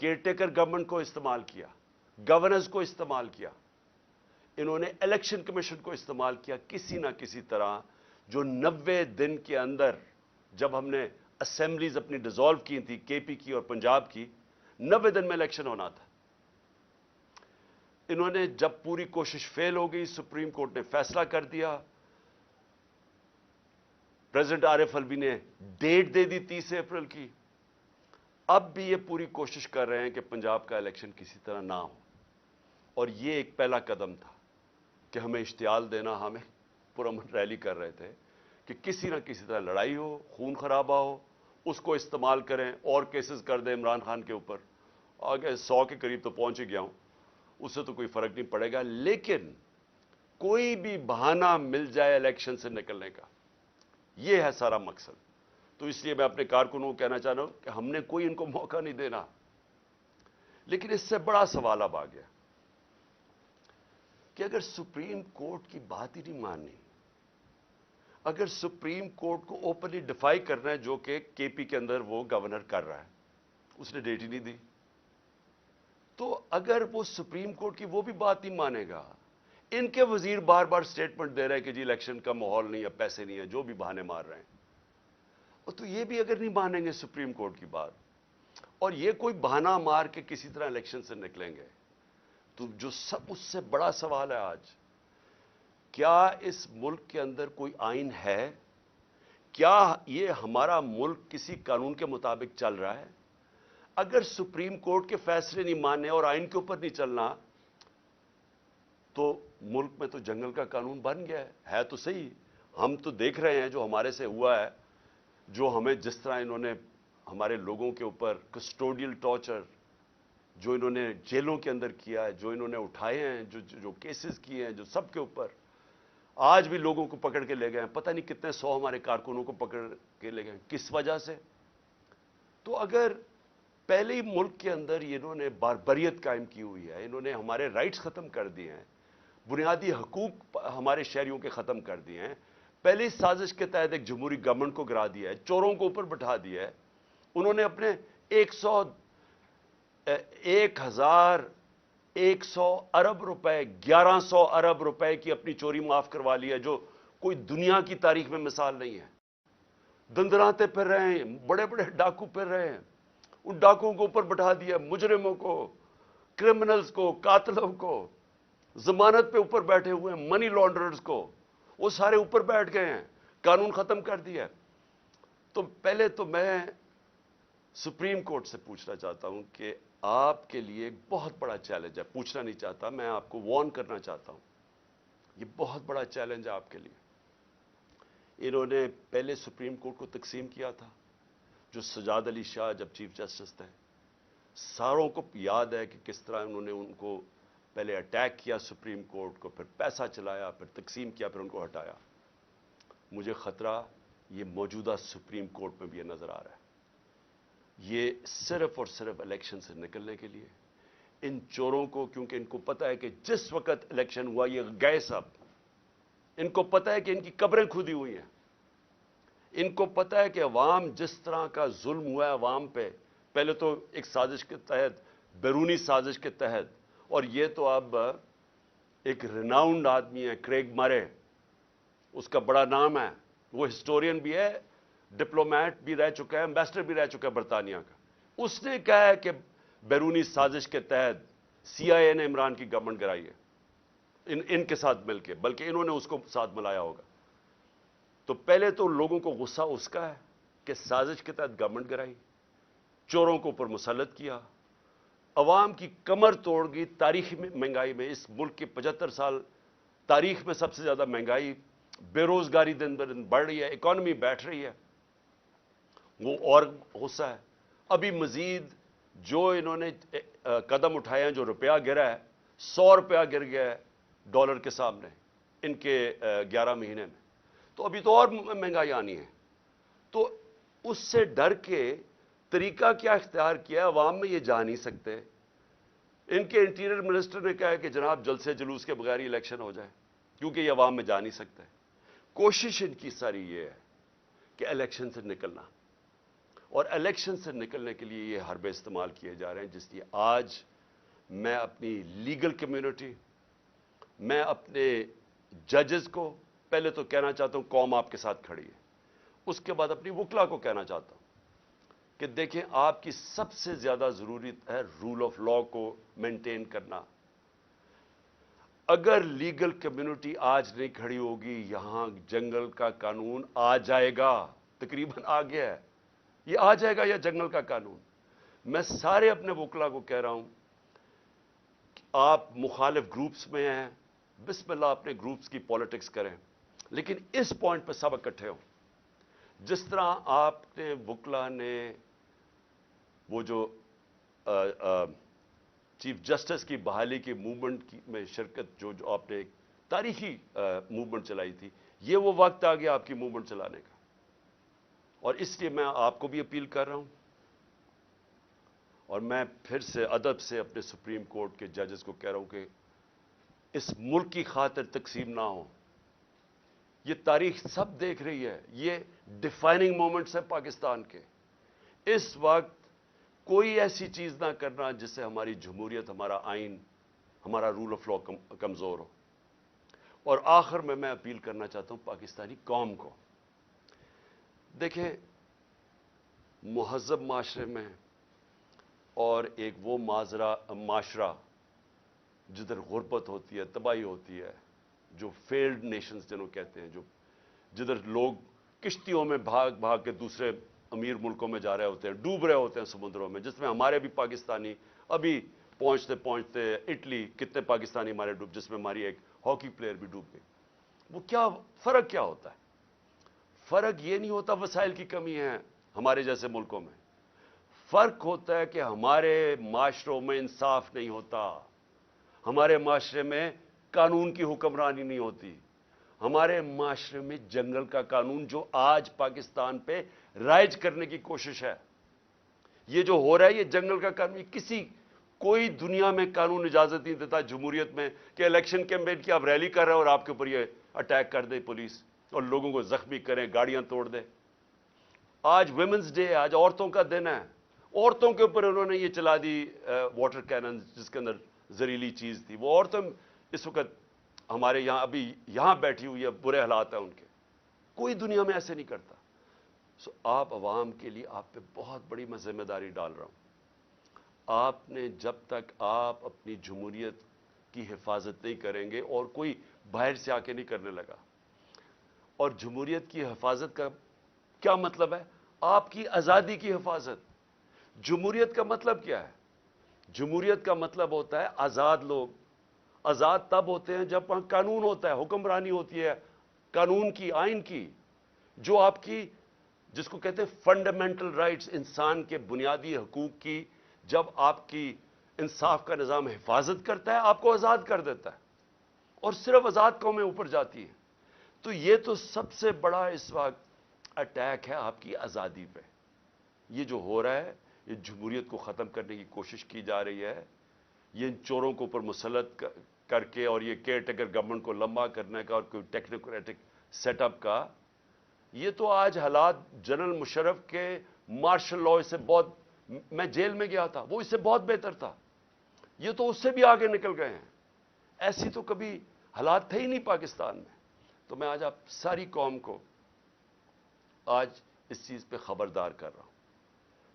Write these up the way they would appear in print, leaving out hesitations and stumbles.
Care taker government کو استعمال کیا, گورننس کو استعمال کیا, انہوں نے الیکشن کمیشن کو استعمال کیا. کسی نہ کسی طرح جو 90 دن کے اندر, جب ہم نے اسمبلیز اپنی ڈیزالو کی تھی, کے پی کی اور پنجاب کی, 90 دن میں الیکشن ہونا تھا. انہوں نے جب پوری کوشش فیل ہو گئی, سپریم کورٹ نے فیصلہ کر دیا, پریزیڈنٹ عارف الوی نے ڈیٹ دے دی 30 اپریل کی. اب بھی یہ پوری کوشش کر رہے ہیں کہ پنجاب کا الیکشن کسی طرح نہ ہو. اور یہ ایک پہلا قدم تھا کہ ہمیں اشتعال دینا, ہمیں پرامن ریلی کر رہے تھے کہ کسی نہ کسی طرح لڑائی ہو, خون خرابہ ہو, اس کو استعمال کریں اور کیسز کر دیں عمران خان کے اوپر. آگے 100 کے قریب تو پہنچ ہی گیا ہوں, اس سے تو کوئی فرق نہیں پڑے گا, لیکن کوئی بھی بہانہ مل جائے الیکشن سے نکلنے کا, یہ ہے سارا مقصد. تو اس لیے میں اپنے کارکنوں کو کہنا چاہ رہا ہوں کہ ہم نے کوئی ان کو موقع نہیں دینا. لیکن اس سے بڑا سوال اب آ گیا کہ اگر سپریم کورٹ کی بات ہی نہیں ماننی, اگر سپریم کورٹ کو اوپنلی ڈیفائی کرنا ہے, جو کہ کے پی کے اندر وہ گورنر کر رہا ہے, اس نے ڈیٹ ہی نہیں دی, تو اگر وہ سپریم کورٹ کی وہ بھی بات نہیں مانے گا, ان کے وزیر بار بار سٹیٹمنٹ دے رہے ہیں کہ جی الیکشن کا ماحول نہیں ہے, پیسے نہیں ہے, جو بھی بہانے مار رہے ہیں, تو یہ بھی اگر نہیں مانیں گے سپریم کورٹ کی بات, اور یہ کوئی بہانہ مار کے کسی طرح الیکشن سے نکلیں گے, تو جو سب اس سے بڑا سوال ہے آج, کیا اس ملک کے اندر کوئی آئین ہے؟ کیا یہ ہمارا ملک کسی قانون کے مطابق چل رہا ہے؟ اگر سپریم کورٹ کے فیصلے نہیں ماننے اور آئین کے اوپر نہیں چلنا, تو ملک میں تو جنگل کا قانون بن گیا ہے تو صحیح. ہم تو دیکھ رہے ہیں جو ہمارے سے ہوا ہے, جو ہمیں جس طرح انہوں نے ہمارے لوگوں کے اوپر کسٹوڈیل ٹارچر جو انہوں نے جیلوں کے اندر کیا ہے, جو انہوں نے اٹھائے ہیں, جو کیسز کیے ہیں, جو سب کے اوپر آج بھی لوگوں کو پکڑ کے لے گئے ہیں, پتہ نہیں کتنے 100 ہمارے کارکنوں کو پکڑ کے لے گئے, کس وجہ سے؟ تو اگر پہلے ہی ملک کے اندر انہوں نے باربریت قائم کی ہوئی ہے, انہوں نے ہمارے رائٹس ختم کر دیے ہیں, بنیادی حقوق ہمارے شہریوں کے ختم کر دیے ہیں, پہلی سازش کے تحت ایک جمہوری گورنمنٹ کو گرا دیا ہے, چوروں کو اوپر بٹھا دیا ہے, انہوں نے اپنے 1,100 ارب روپے 1100 ارب روپے کی اپنی چوری معاف کروا لی ہے, جو کوئی دنیا کی تاریخ میں مثال نہیں ہے. دندراتے پھر رہے ہیں, بڑے بڑے ڈاکو پھر رہے ہیں, ان ڈاکوؤں کو اوپر بٹھا دیا, مجرموں کو, کرمنلز کو, قاتلوں کو, ضمانت پہ اوپر بیٹھے ہوئے ہیں, منی لانڈررز کو, وہ سارے اوپر بیٹھ گئے ہیں, قانون ختم کر دیا. تو پہلے تو میں سپریم کورٹ سے پوچھنا چاہتا ہوں کہ آپ کے لیے ایک بہت بڑا چیلنج ہے, پوچھنا نہیں چاہتا, میں آپ کو وارن کرنا چاہتا ہوں, یہ بہت بڑا چیلنج ہے آپ کے لیے. انہوں نے پہلے سپریم کورٹ کو تقسیم کیا تھا, جو سجاد علی شاہ جب چیف جسٹس تھے, ساروں کو یاد ہے کہ کس طرح انہوں نے ان کو پہلے اٹیک کیا سپریم کورٹ کو, پھر پیسہ چلایا, پھر تقسیم کیا, پھر ان کو ہٹایا. مجھے خطرہ یہ موجودہ سپریم کورٹ میں بھی یہ نظر آ رہا ہے. یہ صرف اور صرف الیکشن سے نکلنے کے لیے ان چوروں کو, کیونکہ ان کو پتہ ہے کہ جس وقت الیکشن ہوا یہ گئے سب, ان کو پتہ ہے کہ ان کی قبریں کھودی ہوئی ہیں, ان کو پتہ ہے کہ عوام جس طرح کا ظلم ہوا ہے عوام پہ, پہلے تو ایک سازش کے تحت, بیرونی سازش کے تحت, اور یہ تو اب ایک ریناؤنڈ آدمی ہے کریگ مرے, اس کا بڑا نام ہے, وہ ہسٹورین بھی ہے, ڈپلومیٹ بھی رہ چکا ہے, ایمبیسڈر بھی رہ چکا ہے برطانیہ کا. اس نے کہا ہے کہ بیرونی سازش کے تحت سی آئی اے نے عمران کی گورنمنٹ گرائی ہے, ان کے ساتھ مل کے, بلکہ انہوں نے اس کو ساتھ ملایا ہوگا. تو پہلے تو لوگوں کو غصہ اس کا ہے کہ سازش کے تحت گورنمنٹ گرائی, چوروں کو اوپر مسلط کیا, عوام کی کمر توڑ گئی. تاریخی مہنگائی میں, اس ملک کی 75 سال تاریخ میں سب سے زیادہ مہنگائی, بے روزگاری دن بدن بڑھ رہی ہے, اکانومی بیٹھ رہی ہے, وہ اور غصہ ہے. ابھی مزید جو انہوں نے قدم اٹھائے ہیں, جو روپیہ گرا ہے, 100 روپیہ گر گیا ہے ڈالر کے سامنے ان کے 11 مہینے میں, تو ابھی تو اور مہنگائی آنی ہے. تو اس سے ڈر کے طریقہ کیا اختیار کیا ہے, عوام میں یہ جا نہیں سکتے. ان کے انٹیریئر منسٹر نے کہا ہے کہ جناب جلسے جلوس کے بغیر ہی الیکشن ہو جائے, کیونکہ یہ عوام میں جا نہیں سکتے. کوشش ان کی ساری یہ ہے کہ الیکشن سے نکلنا, اور الیکشن سے نکلنے کے لیے یہ حربے استعمال کیے جا رہے ہیں، جس لیے آج میں اپنی لیگل کمیونٹی، میں اپنے ججز کو پہلے تو کہنا چاہتا ہوں قوم آپ کے ساتھ کھڑی ہے، اس کے بعد اپنی وکلا کو کہنا چاہتا ہوں کہ دیکھیں آپ کی سب سے زیادہ ضرورت ہے رول آف لا کو مینٹین کرنا۔ اگر لیگل کمیونٹی آج نہیں کھڑی ہوگی، یہاں جنگل کا قانون آ جائے گا، تقریباً آ گیا ہے، یہ آ جائے گا یا جنگل کا قانون۔ میں سارے اپنے وکلا کو کہہ رہا ہوں کہ آپ مخالف گروپس میں ہیں، بسم اللہ اپنے گروپس کی پالیٹکس کریں، لیکن اس پوائنٹ پہ سب اکٹھے ہوں۔ جس طرح آپ نے وکلا نے وہ جو چیف جسٹس کی بحالی کی موومنٹ میں شرکت، جو آپ نے ایک تاریخی موومنٹ چلائی تھی، یہ وہ وقت آ گیا آپ کی موومنٹ چلانے کا، اور اس لیے میں آپ کو بھی اپیل کر رہا ہوں، اور میں پھر سے ادب سے اپنے سپریم کورٹ کے ججز کو کہہ رہا ہوں کہ اس ملک کی خاطر تقسیم نہ ہو۔ یہ تاریخ سب دیکھ رہی ہے، یہ ڈیفائننگ مومنٹس ہیں پاکستان کے۔ اس وقت کوئی ایسی چیز نہ کرنا جس سے ہماری جمہوریت، ہمارا آئین، ہمارا رول آف لا کمزور ہو۔ اور آخر میں اپیل کرنا چاہتا ہوں پاکستانی قوم کو، دیکھیں مہذب معاشرے میں اور ایک وہ معاشرہ جدھر غربت ہوتی ہے، تباہی ہوتی ہے، جو فیلڈ نیشنز جنہوں کہتے ہیں، جدھر لوگ کشتیوں میں بھاگ بھاگ کے دوسرے امیر ملکوں میں جا رہے ہوتے ہیں، ڈوب رہے ہوتے ہیں سمندروں میں، جس میں ہمارے بھی پاکستانی ابھی پہنچتے پہنچتے اٹلی کتنے پاکستانی ہمارے ڈوب، جس میں ہماری ایک ہاکی پلیئر بھی ڈوب گئی۔ وہ کیا فرق کیا ہوتا ہے؟ فرق یہ نہیں ہوتا وسائل کی کمی ہے ہمارے جیسے ملکوں میں، فرق ہوتا ہے کہ ہمارے معاشروں میں انصاف نہیں ہوتا، ہمارے معاشرے میں قانون کی حکمرانی نہیں ہوتی، ہمارے معاشرے میں جنگل کا قانون جو آج پاکستان پہ رائج کرنے کی کوشش ہے، یہ جو ہو رہا ہے یہ جنگل کا قانون، کوئی دنیا میں قانون اجازت نہیں دیتا جمہوریت میں کہ الیکشن کیمپین کی آپ ریلی کر رہے ہیں اور آپ کے اوپر یہ اٹیک کر دے پولیس اور لوگوں کو زخمی کریں، گاڑیاں توڑ دے۔ آج ویمنز ڈے ہے، آج عورتوں کا دن ہے، عورتوں کے اوپر انہوں نے یہ چلا دی واٹر کینن، جس کے اندر زہریلی چیز تھی۔ وہ عورتیں اس وقت ہمارے یہاں ابھی یہاں بیٹھی ہوئی ہے، برے حالات ہیں ان کے، کوئی دنیا میں ایسے نہیں کرتا۔ آپ عوام کے لیے آپ پہ بہت بڑی میں ذمہ داری ڈال رہا ہوں۔ آپ نے جب تک آپ اپنی جمہوریت کی حفاظت نہیں کریں گے، اور کوئی باہر سے آ کے نہیں کرنے لگا، اور جمہوریت کی حفاظت کا کیا مطلب ہے؟ آپ کی آزادی کی حفاظت۔ جمہوریت کا مطلب کیا ہے؟ جمہوریت کا مطلب ہوتا ہے آزاد لوگ۔ آزاد تب ہوتے ہیں جب وہاں قانون ہوتا ہے، حکمرانی ہوتی ہے قانون کی، آئین کی، جو آپ کی، جس کو کہتے ہیں فنڈامنٹل رائٹس، انسان کے بنیادی حقوق کی، جب آپ کی انصاف کا نظام حفاظت کرتا ہے، آپ کو آزاد کر دیتا ہے، اور صرف آزاد قومیں اوپر جاتی ہیں۔ تو یہ تو سب سے بڑا اس وقت اٹیک ہے آپ کی آزادی پہ۔ یہ جو ہو رہا ہے، یہ جمہوریت کو ختم کرنے کی کوشش کی جا رہی ہے، یہ ان چوروں کو اوپر مسلط کر کے، اور یہ کیئر ٹیکر گورنمنٹ کو لمبا کرنے کا، اور کوئی ٹیکنوکریٹک سیٹ اپ کا، یہ تو آج حالات جنرل مشرف کے مارشل لاء سے بہت، میں جیل میں گیا تھا، وہ اس سے بہت بہتر تھا، یہ تو اس سے بھی آگے نکل گئے ہیں۔ ایسی تو کبھی حالات تھے ہی نہیں پاکستان میں۔ تو میں آج آپ ساری قوم کو آج اس چیز پہ خبردار کر رہا ہوں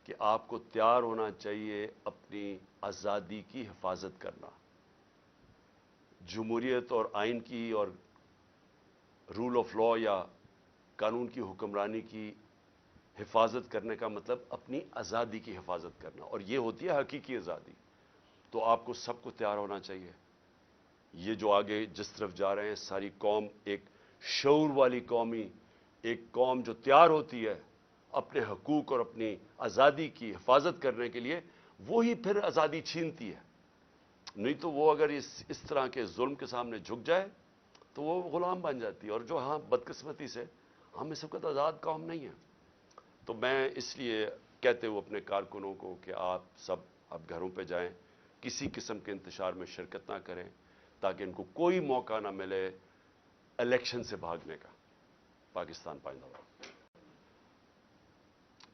کہ آپ کو تیار ہونا چاہیے اپنی آزادی کی حفاظت کرنا۔ جمہوریت اور آئین کی اور رول آف لا یا قانون کی حکمرانی کی حفاظت کرنے کا مطلب اپنی آزادی کی حفاظت کرنا، اور یہ ہوتی ہے حقیقی آزادی۔ تو آپ کو سب کو تیار ہونا چاہیے۔ یہ جو آگے جس طرف جا رہے ہیں، ساری قوم ایک شعور والی قومی، ایک قوم جو تیار ہوتی ہے اپنے حقوق اور اپنی آزادی کی حفاظت کرنے کے لیے، وہی پھر آزادی چھینتی ہے۔ نہیں تو وہ اگر اس طرح کے ظلم کے سامنے جھک جائے تو وہ غلام بن جاتی ہے، اور جو ہاں بدقسمتی سے ہم اس وقت آزاد قوم نہیں ہیں۔ تو میں اس لیے کہتے ہوئے اپنے کارکنوں کو کہ آپ سب اب گھروں پہ جائیں، کسی قسم کے انتشار میں شرکت نہ کریں، تاکہ ان کو کوئی موقع نہ ملے الیکشن سے بھاگنے کا۔ پاکستان پائندہ باد۔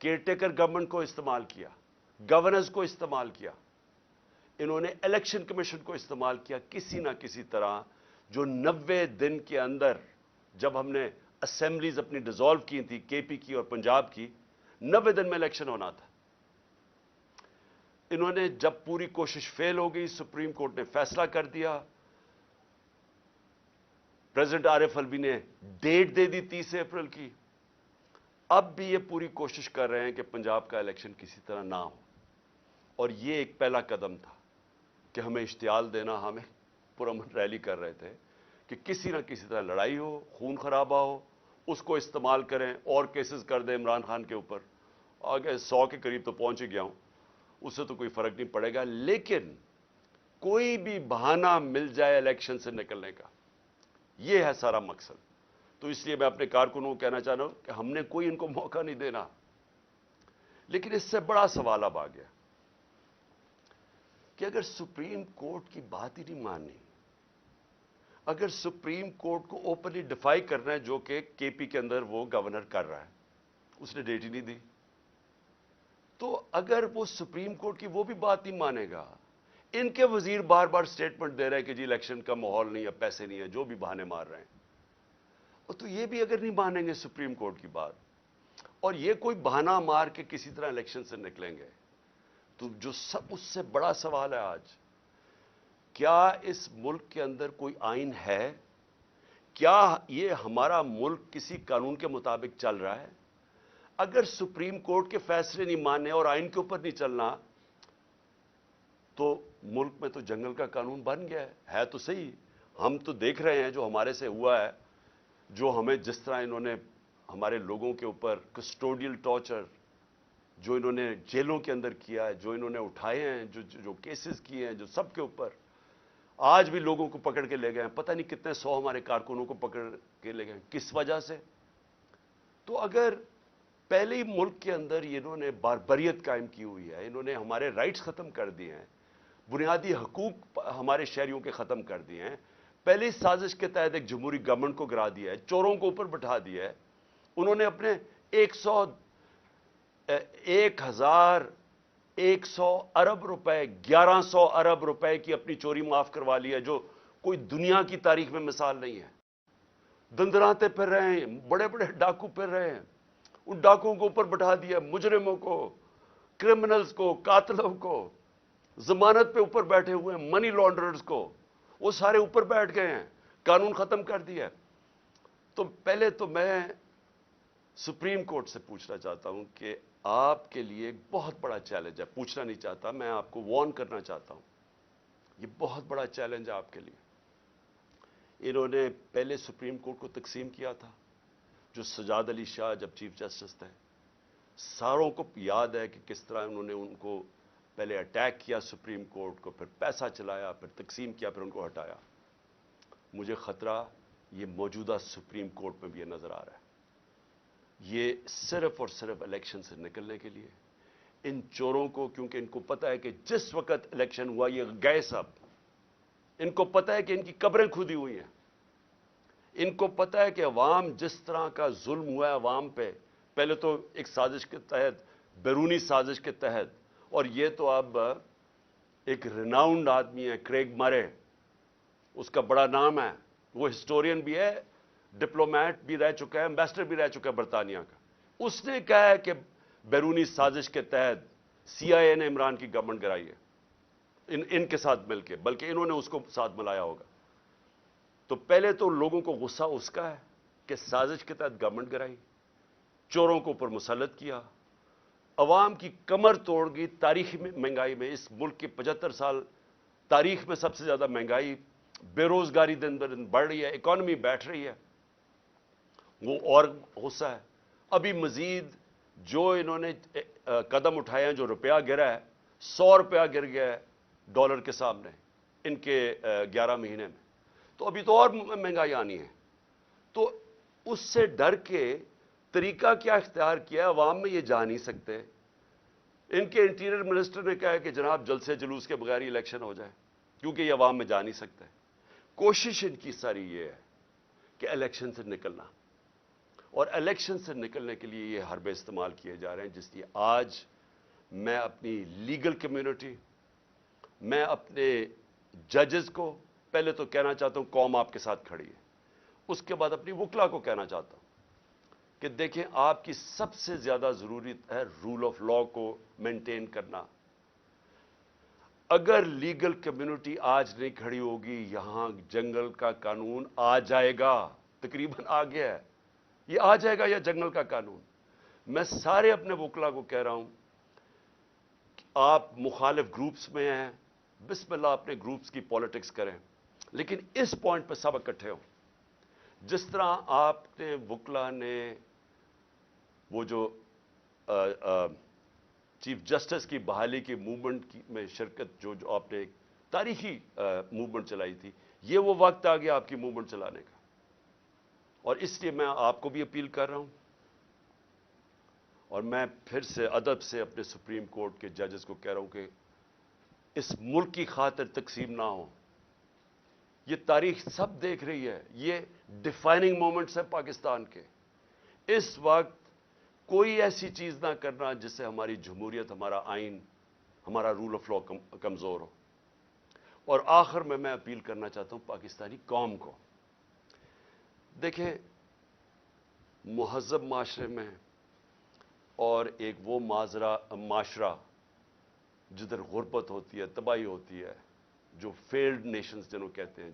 کیئر ٹیکر گورنمنٹ کو استعمال کیا, گورننس کو استعمال کیا, انہوں نے الیکشن کمیشن کو استعمال کیا. کسی نہ کسی طرح جو 90 دن کے اندر, جب ہم نے اسمبلیز اپنی ڈیزالو کی تھی, کے پی کی اور پنجاب کی, 90 دن میں الیکشن ہونا تھا. انہوں نے جب پوری کوشش فیل ہو گئی, سپریم کورٹ نے فیصلہ کر دیا, پریزیڈنٹ عارف الوی نے ڈیٹ دے دی 30 اپریل کی. اب بھی یہ پوری کوشش کر رہے ہیں کہ پنجاب کا الیکشن کسی طرح نہ ہو. اور یہ ایک پہلا قدم تھا کہ ہمیں اشتعال دینا, ہمیں پرامن ریلی کر رہے تھے کہ کسی نہ کسی طرح لڑائی ہو, خون خرابہ ہو, اس کو استعمال کریں اور کیسز کر دیں عمران خان کے اوپر. آگے 100 کے قریب تو پہنچ ہی گیا ہوں, اس سے تو کوئی فرق نہیں پڑے گا, لیکن کوئی بھی بہانہ مل جائے الیکشن سے نکلنے کا, یہ ہے سارا مقصد. تو اس لیے میں اپنے کارکنوں کو کہنا چاہ رہا ہوں کہ ہم نے کوئی ان کو موقع نہیں دینا. لیکن اس سے بڑا سوال اب آ گیا کہ اگر سپریم کورٹ کی بات ہی نہیں ماننی, اگر سپریم کورٹ کو اوپنلی ڈیفائی کرنا ہے, جو کہ کے پی کے اندر وہ گورنر کر رہا ہے, اس نے ڈیٹ ہی نہیں دی, تو اگر وہ سپریم کورٹ کی وہ بھی بات نہیں مانے گا, ان کے وزیر بار بار سٹیٹمنٹ دے رہے ہیں کہ جی الیکشن کا ماحول نہیں ہے, پیسے نہیں ہے, جو بھی بہانے مار رہے ہیں, اور تو یہ بھی اگر نہیں مانیں گے سپریم کورٹ کی بات, اور یہ کوئی بہانہ مار کے کسی طرح الیکشن سے نکلیں گے, تو جو سب اس سے بڑا سوال ہے آج, کیا اس ملک کے اندر کوئی آئین ہے؟ کیا یہ ہمارا ملک کسی قانون کے مطابق چل رہا ہے؟ اگر سپریم کورٹ کے فیصلے نہیں ماننے اور آئین کے اوپر نہیں چلنا, تو ملک میں تو جنگل کا قانون بن گیا ہے تو صحیح. ہم تو دیکھ رہے ہیں جو ہمارے سے ہوا ہے, جو ہمیں جس طرح انہوں نے ہمارے لوگوں کے اوپر کسٹوڈیل ٹارچر جو انہوں نے جیلوں کے اندر کیا ہے, جو انہوں نے اٹھائے ہیں, جو کیسز کیے ہیں, جو سب کے اوپر آج بھی لوگوں کو پکڑ کے لے گئے ہیں, پتہ نہیں کتنے 100 ہمارے کارکنوں کو پکڑ کے لے گئے, کس وجہ سے؟ تو اگر پہلے ہی ملک کے اندر انہوں نے باربریت قائم کی ہوئی ہے, انہوں نے ہمارے رائٹس ختم کر دیے ہیں, بنیادی حقوق ہمارے شہریوں کے ختم کر دیے ہیں, پہلی سازش کے تحت ایک جمہوری گورنمنٹ کو گرا دیا ہے, چوروں کو اوپر بٹھا دیا ہے, انہوں نے اپنے 1,100 ارب روپے 1100 ارب روپے کی اپنی چوری معاف کروا لی ہے, جو کوئی دنیا کی تاریخ میں مثال نہیں ہے. دندراتے پھر رہے ہیں, بڑے بڑے ڈاکو پھر رہے ہیں, ان ڈاکوؤں کو اوپر بٹھا دیا, مجرموں کو, کرمنلز کو, قاتلوں کو, ضمانت پہ اوپر بیٹھے ہوئے ہیں, منی لانڈررز کو, وہ سارے اوپر بیٹھ گئے ہیں, قانون ختم کر دیا. تو پہلے تو میں سپریم کورٹ سے پوچھنا چاہتا ہوں کہ آپ کے لیے ایک بہت بڑا چیلنج ہے, پوچھنا نہیں چاہتا, میں آپ کو وارن کرنا چاہتا ہوں, یہ بہت بڑا چیلنج ہے آپ کے لیے. انہوں نے پہلے سپریم کورٹ کو تقسیم کیا تھا, جو سجاد علی شاہ جب چیف جسٹس تھے, ساروں کو یاد ہے کہ کس طرح انہوں نے ان کو پہلے اٹیک کیا سپریم کورٹ کو, پھر پیسہ چلایا, پھر تقسیم کیا, پھر ان کو ہٹایا. مجھے خطرہ یہ موجودہ سپریم کورٹ میں بھی یہ نظر آ رہا ہے. یہ صرف اور صرف الیکشن سے نکلنے کے لیے ان چوروں کو, کیونکہ ان کو پتہ ہے کہ جس وقت الیکشن ہوا یہ گئے سب, ان کو پتہ ہے کہ ان کی قبریں کھودی ہوئی ہیں, ان کو پتہ ہے کہ عوام جس طرح کا ظلم ہوا ہے عوام پہ, پہلے تو ایک سازش کے تحت, بیرونی سازش کے تحت, اور یہ تو اب ایک ریناؤنڈ آدمی ہے کریگ مرے, اس کا بڑا نام ہے, وہ ہسٹورین بھی ہے, ڈپلومیٹ بھی رہ چکا ہے, ایمبیسڈر بھی رہ چکا ہے برطانیہ کا. اس نے کہا ہے کہ بیرونی سازش کے تحت سی آئی اے نے عمران کی گورنمنٹ گرائی ہے, ان کے ساتھ مل کے, بلکہ انہوں نے اس کو ساتھ ملایا ہوگا. تو پہلے تو لوگوں کو غصہ اس کا ہے کہ سازش کے تحت گورنمنٹ گرائی, چوروں کو اوپر مسلط کیا, عوام کی کمر توڑ گئی. تاریخی مہنگائی میں, اس ملک کی 75 سال تاریخ میں سب سے زیادہ مہنگائی, بے روزگاری دن بدن بڑھ رہی ہے, اکانومی بیٹھ رہی ہے, وہ اور غصہ ہے. ابھی مزید جو انہوں نے قدم اٹھائے ہیں, جو روپیہ گرا ہے, 100 روپیہ گر گیا ہے ڈالر کے سامنے ان کے 11 مہینے میں, تو ابھی تو اور مہنگائی آنی ہے. تو اس سے ڈر کے طریقہ کیا اختیار کیا ہے, عوام میں یہ جا نہیں سکتے. ان کے انٹیریئر منسٹر نے کہا ہے کہ جناب جلسے جلوس کے بغیر ہی الیکشن ہو جائے, کیونکہ یہ عوام میں جا نہیں سکتے. کوشش ان کی ساری یہ ہے کہ الیکشن سے نکلنا, اور الیکشن سے نکلنے کے لیے یہ حربے استعمال کیے جا رہے ہیں، جس لیے آج میں اپنی لیگل کمیونٹی، میں اپنے ججز کو پہلے تو کہنا چاہتا ہوں قوم آپ کے ساتھ کھڑی ہے، اس کے بعد اپنی وکلا کو کہنا چاہتا ہوں کہ دیکھیں آپ کی سب سے زیادہ ضرورت ہے رول آف لا کو مینٹین کرنا۔ اگر لیگل کمیونٹی آج نہیں کھڑی ہوگی، یہاں جنگل کا قانون آ جائے گا، تقریباً آ گیا ہے، یہ آ جائے گا یا جنگل کا قانون۔ میں سارے اپنے وکلا کو کہہ رہا ہوں کہ آپ مخالف گروپس میں ہیں، بسم اللہ اپنے گروپس کی پالیٹکس کریں، لیکن اس پوائنٹ پہ سب اکٹھے ہوں۔ جس طرح آپ نے وکلا نے وہ جو چیف جسٹس کی بحالی کی موومنٹ میں شرکت، جو آپ نے ایک تاریخی موومنٹ چلائی تھی، یہ وہ وقت آ گیا آپ کی موومنٹ چلانے کا۔ اور اس لیے میں آپ کو بھی اپیل کر رہا ہوں، اور میں پھر سے ادب سے اپنے سپریم کورٹ کے ججز کو کہہ رہا ہوں کہ اس ملک کی خاطر تقسیم نہ ہو۔ یہ تاریخ سب دیکھ رہی ہے، یہ ڈیفائننگ مومنٹس ہیں پاکستان کے۔ اس وقت کوئی ایسی چیز نہ کرنا جس سے ہماری جمہوریت، ہمارا آئین، ہمارا رول آف لا کمزور ہو۔ اور آخر میں اپیل کرنا چاہتا ہوں پاکستانی قوم کو، دیکھیں مہذب معاشرے میں اور ایک وہ معاشرہ جدھر غربت ہوتی ہے، تباہی ہوتی ہے، جو فیلڈ نیشنز جنہوں کہتے ہیں،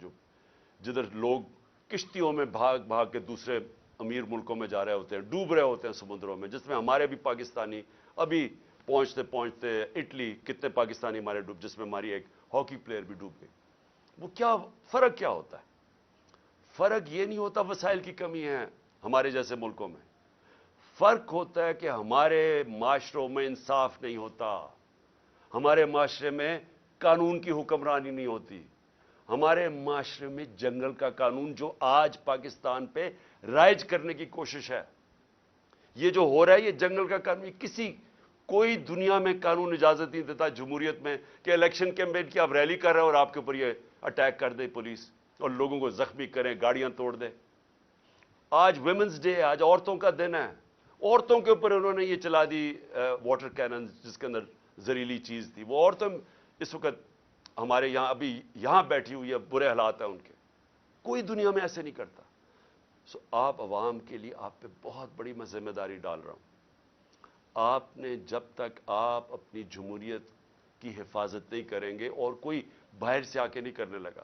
جدھر لوگ کشتیوں میں بھاگ بھاگ کے دوسرے امیر ملکوں میں جا رہے ہوتے ہیں، ڈوب رہے ہوتے ہیں سمندروں میں، جس میں ہمارے بھی پاکستانی ابھی پہنچتے پہنچتے اٹلی کتنے پاکستانی ہمارے ڈوب، جس میں ہماری ایک ہاکی پلیئر بھی ڈوب گئی۔ وہ کیا فرق کیا ہوتا ہے؟ فرق یہ نہیں ہوتا وسائل کی کمی ہے ہمارے جیسے ملکوں میں، فرق ہوتا ہے کہ ہمارے معاشروں میں انصاف نہیں ہوتا، ہمارے معاشرے میں قانون کی حکمرانی نہیں ہوتی، ہمارے معاشرے میں جنگل کا قانون جو آج پاکستان پہ رائج کرنے کی کوشش ہے، یہ جو ہو رہا ہے یہ جنگل کا قانون، کوئی دنیا میں قانون اجازت نہیں دیتا جمہوریت میں کہ الیکشن کیمپین کی آپ ریلی کر رہے ہیں اور آپ کے اوپر یہ اٹیک کر دے پولیس اور لوگوں کو زخمی کریں، گاڑیاں توڑ دے۔ آج ویمنز ڈے ہے، آج عورتوں کا دن ہے، عورتوں کے اوپر انہوں نے یہ چلا دی واٹر کینن، جس کے اندر زہریلی چیز تھی۔ وہ عورتیں اس وقت ہمارے یہاں ابھی یہاں بیٹھی ہوئی ہے، برے حالات ہیں ان کے، کوئی دنیا میں ایسے نہیں کرتا۔ آپ عوام کے لیے آپ پہ بہت بڑی میں ذمہ داری ڈال رہا ہوں۔ آپ نے جب تک آپ اپنی جمہوریت کی حفاظت نہیں کریں گے، اور کوئی باہر سے آ کے نہیں کرنے لگا،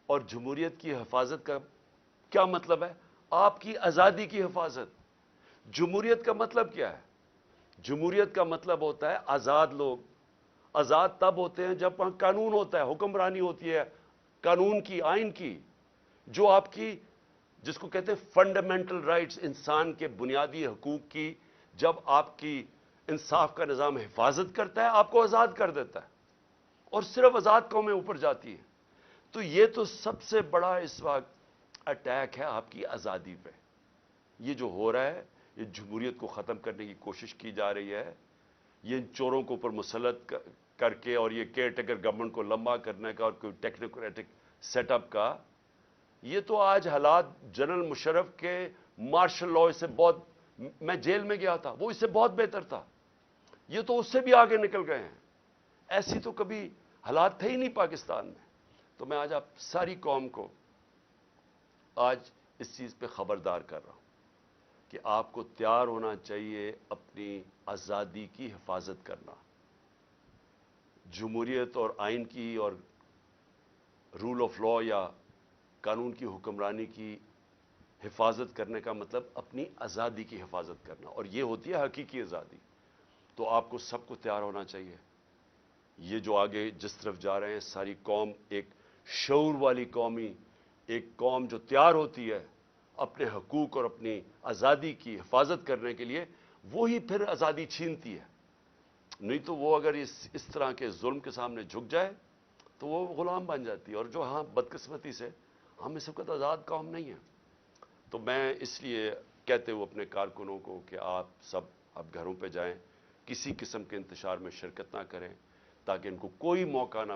اور جمہوریت کی حفاظت کا کیا مطلب ہے؟ آپ کی آزادی کی حفاظت۔ جمہوریت کا مطلب کیا ہے؟ جمہوریت کا مطلب ہوتا ہے آزاد لوگ۔ آزاد تب ہوتے ہیں جب وہاں قانون ہوتا ہے، حکمرانی ہوتی ہے قانون کی، آئین کی، جو آپ کی، جس کو کہتے ہیں فنڈامنٹل رائٹس، انسان کے بنیادی حقوق کی، جب آپ کی انصاف کا نظام حفاظت کرتا ہے، آپ کو آزاد کر دیتا ہے، اور صرف آزاد قومیں اوپر جاتی ہیں۔ تو یہ تو سب سے بڑا اس وقت اٹیک ہے آپ کی آزادی پہ۔ یہ جو ہو رہا ہے، یہ جمہوریت کو ختم کرنے کی کوشش کی جا رہی ہے، یہ ان چوروں کو اوپر مسلط کر کے، اور یہ کیئر ٹیکر گورنمنٹ کو لمبا کرنے کا، اور کوئی ٹیکنوکریٹک سیٹ اپ کا، یہ تو آج حالات جنرل مشرف کے مارشل لاء سے بہت، میں جیل میں گیا تھا، وہ اس سے بہت بہتر تھا، یہ تو اس سے بھی آگے نکل گئے ہیں۔ ایسی تو کبھی حالات تھے ہی نہیں پاکستان میں۔ تو میں آج آپ ساری قوم کو آج اس چیز پہ خبردار کر رہا ہوں کہ آپ کو تیار ہونا چاہیے اپنی آزادی کی حفاظت کرنا۔ جمہوریت اور آئین کی اور رول آف لا یا قانون کی حکمرانی کی حفاظت کرنے کا مطلب اپنی آزادی کی حفاظت کرنا، اور یہ ہوتی ہے حقیقی آزادی۔ تو آپ کو سب کو تیار ہونا چاہیے۔ یہ جو آگے جس طرف جا رہے ہیں، ساری قوم ایک شعور والی قومی، ایک قوم جو تیار ہوتی ہے اپنے حقوق اور اپنی آزادی کی حفاظت کرنے کے لیے، وہی پھر آزادی چھینتی ہے۔ نہیں تو وہ اگر اس طرح کے ظلم کے سامنے جھک جائے تو وہ غلام بن جاتی ہے، اور جو ہاں بدقسمتی سے ہم اس وقت آزاد قوم نہیں ہیں۔ تو میں اس لیے کہتے ہوئے اپنے کارکنوں کو کہ آپ سب اب گھروں پہ جائیں، کسی قسم کے انتشار میں شرکت نہ کریں، تاکہ ان کو کوئی موقع نہ